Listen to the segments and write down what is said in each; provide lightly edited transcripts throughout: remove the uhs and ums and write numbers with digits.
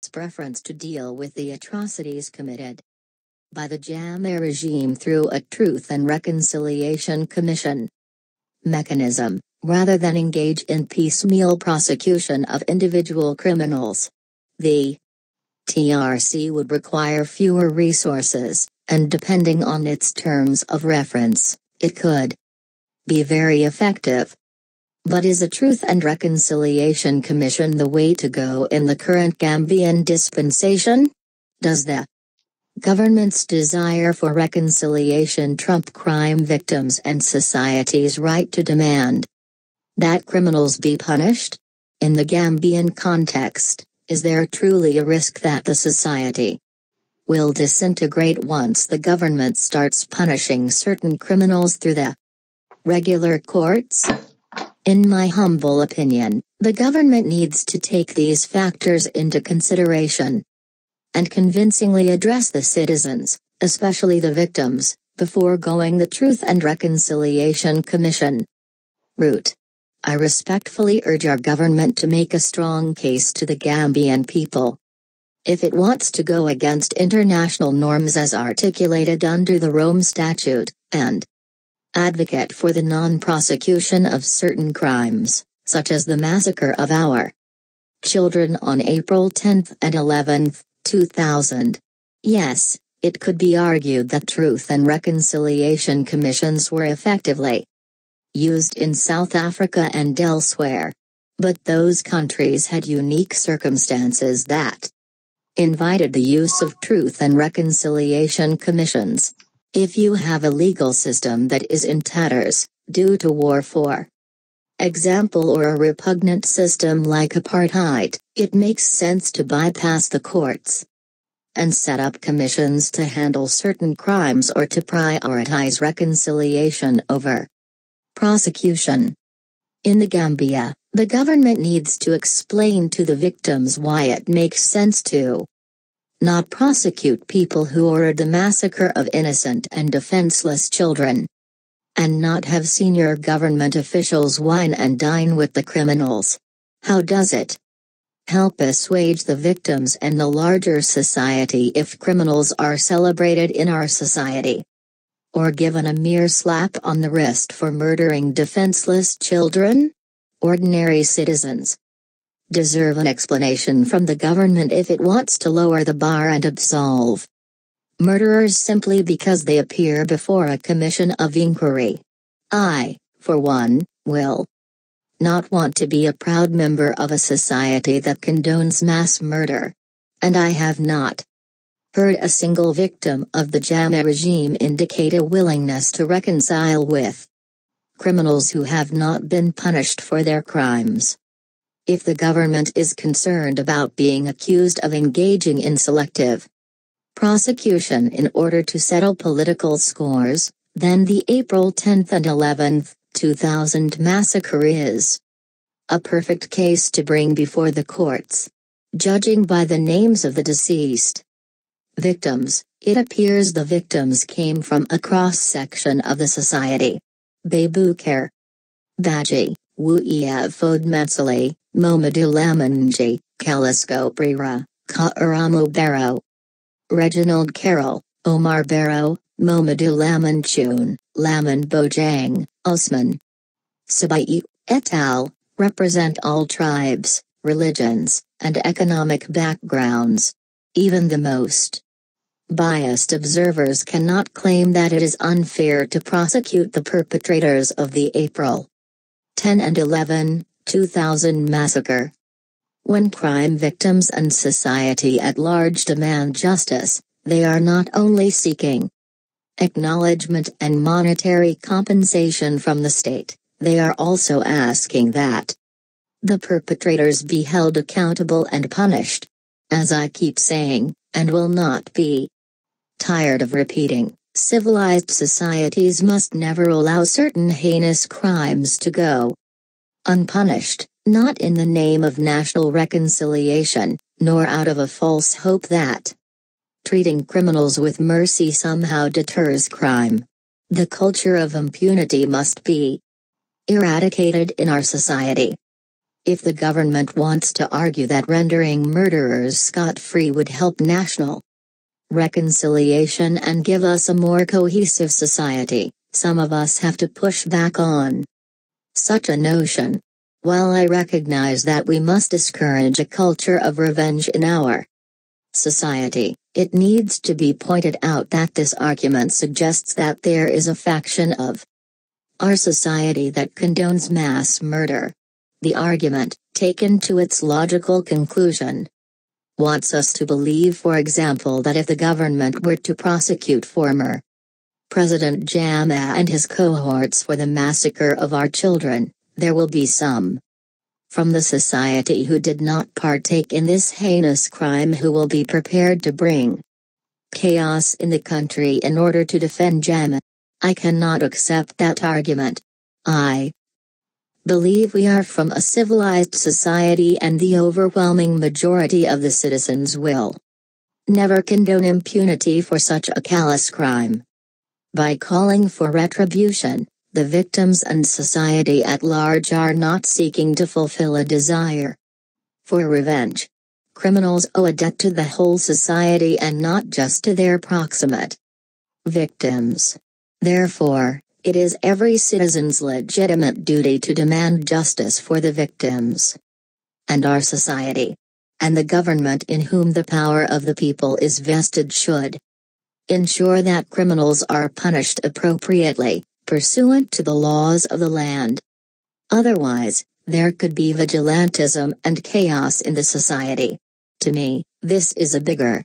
preference to deal with the atrocities committed by the Jammeh regime through a Truth and Reconciliation Commission mechanism, rather than engage in piecemeal prosecution of individual criminals. The TRC would require fewer resources, and depending on its terms of reference, it could be very effective. But is a Truth and Reconciliation Commission the way to go in the current Gambian dispensation? Does the government's desire for reconciliation trump crime victims and society's right to demand that criminals be punished? In the Gambian context, is there truly a risk that the society will disintegrate once the government starts punishing certain criminals through the regular courts? In my humble opinion, the government needs to take these factors into consideration and convincingly address the citizens, especially the victims, before going the Truth and Reconciliation Commission route. I respectfully urge our government to make a strong case to the Gambian people. If it wants to go against international norms as articulated under the Rome Statute, and advocate for the non-prosecution of certain crimes, such as the massacre of our children on April 10 and 11, 2000. Yes, it could be argued that Truth and Reconciliation Commissions were effectively used in South Africa and elsewhere. But those countries had unique circumstances that invited the use of Truth and Reconciliation Commissions. If you have a legal system that is in tatters, due to war for example, or a repugnant system like apartheid, it makes sense to bypass the courts and set up commissions to handle certain crimes or to prioritize reconciliation over prosecution. In the Gambia, the government needs to explain to the victims why it makes sense to not prosecute people who ordered the massacre of innocent and defenseless children, and not have senior government officials wine and dine with the criminals. How does it help assuage the victims and the larger society if criminals are celebrated in our society, or given a mere slap on the wrist for murdering defenseless children? Ordinary citizens deserve an explanation from the government if it wants to lower the bar and absolve murderers simply because they appear before a commission of inquiry. I, for one, will not want to be a proud member of a society that condones mass murder. And I have not heard a single victim of the Jammeh regime indicate a willingness to reconcile with criminals who have not been punished for their crimes. If the government is concerned about being accused of engaging in selective prosecution in order to settle political scores, then the April 10 and 11, 2000 massacre is a perfect case to bring before the courts. Judging by the names of the deceased victims, it appears the victims came from a cross-section of the society. Babukar Baji, Wuia Fodmetsali, Momadou Lamanji, Kalisko Brira, Kaaramo Barrow, Reginald Carroll, Omar Barrow, Momadou Lamanchun, Laman Bojang, Usman Sabai, et al., represent all tribes, religions, and economic backgrounds. Even the most biased observers cannot claim that it is unfair to prosecute the perpetrators of the April 10 and 11, 2000 massacre. When crime victims and society at large demand justice, they are not only seeking acknowledgement and monetary compensation from the state, they are also asking that the perpetrators be held accountable and punished. As I keep saying, and will not be tired of repeating, civilized societies must never allow certain heinous crimes to go unpunished, not in the name of national reconciliation, nor out of a false hope that treating criminals with mercy somehow deters crime. The culture of impunity must be eradicated in our society. If the government wants to argue that rendering murderers scot-free would help national reconciliation and give us a more cohesive society, some of us have to push back on such a notion. While I recognize that we must discourage a culture of revenge in our society, it needs to be pointed out that this argument suggests that there is a faction of our society that condones mass murder. The argument, taken to its logical conclusion, wants us to believe, for example, that if the government were to prosecute former President Jammeh and his cohorts for the massacre of our children, there will be some from the society who did not partake in this heinous crime who will be prepared to bring chaos in the country in order to defend Jammeh. I cannot accept that argument. I believe we are from a civilized society, and the overwhelming majority of the citizens will never condone impunity for such a callous crime. By calling for retribution, the victims and society at large are not seeking to fulfill a desire for revenge. Criminals owe a debt to the whole society and not just to their proximate victims. Therefore, it is every citizen's legitimate duty to demand justice for the victims and our society. And the government in whom the power of the people is vested should ensure that criminals are punished appropriately, pursuant to the laws of the land. Otherwise, there could be vigilantism and chaos in the society. To me, this is a bigger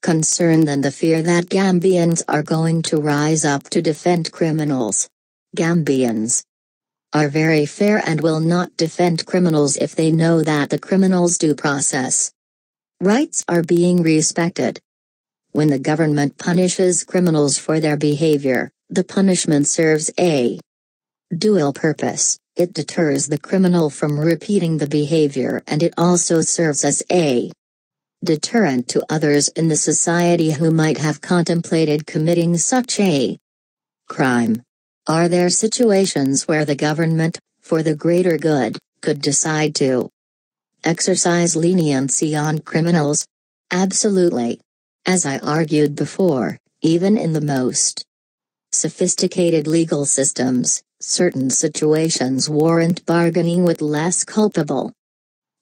concern than the fear that Gambians are going to rise up to defend criminals. Gambians are very fair and will not defend criminals if they know that the criminals' due process rights are being respected. When the government punishes criminals for their behavior, the punishment serves a dual purpose. It deters the criminal from repeating the behavior, and it also serves as a deterrent to others in the society who might have contemplated committing such a crime. Are there situations where the government, for the greater good, could decide to exercise leniency on criminals? Absolutely. As I argued before, even in the most sophisticated legal systems, certain situations warrant bargaining with less culpable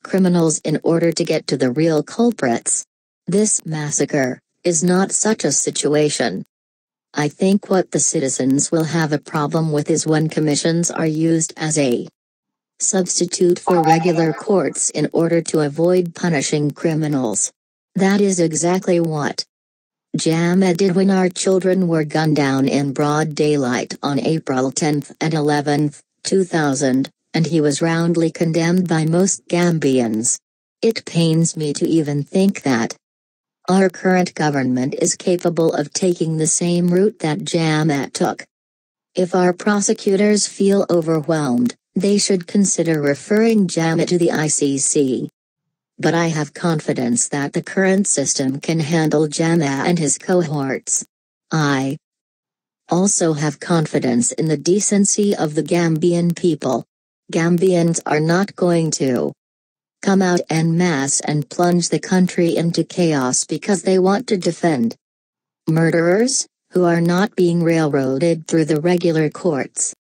criminals in order to get to the real culprits. This massacre is not such a situation. I think what the citizens will have a problem with is when commissions are used as a substitute for regular courts in order to avoid punishing criminals. That is exactly what Jammeh did when our children were gunned down in broad daylight on April 10 and 11, 2000, and he was roundly condemned by most Gambians. It pains me to even think that our current government is capable of taking the same route that Jammeh took. If our prosecutors feel overwhelmed, they should consider referring Jammeh to the ICC. But I have confidence that the current system can handle Jammeh and his cohorts. I also have confidence in the decency of the Gambian people. Gambians are not going to come out en masse and plunge the country into chaos because they want to defend murderers, who are not being railroaded through the regular courts.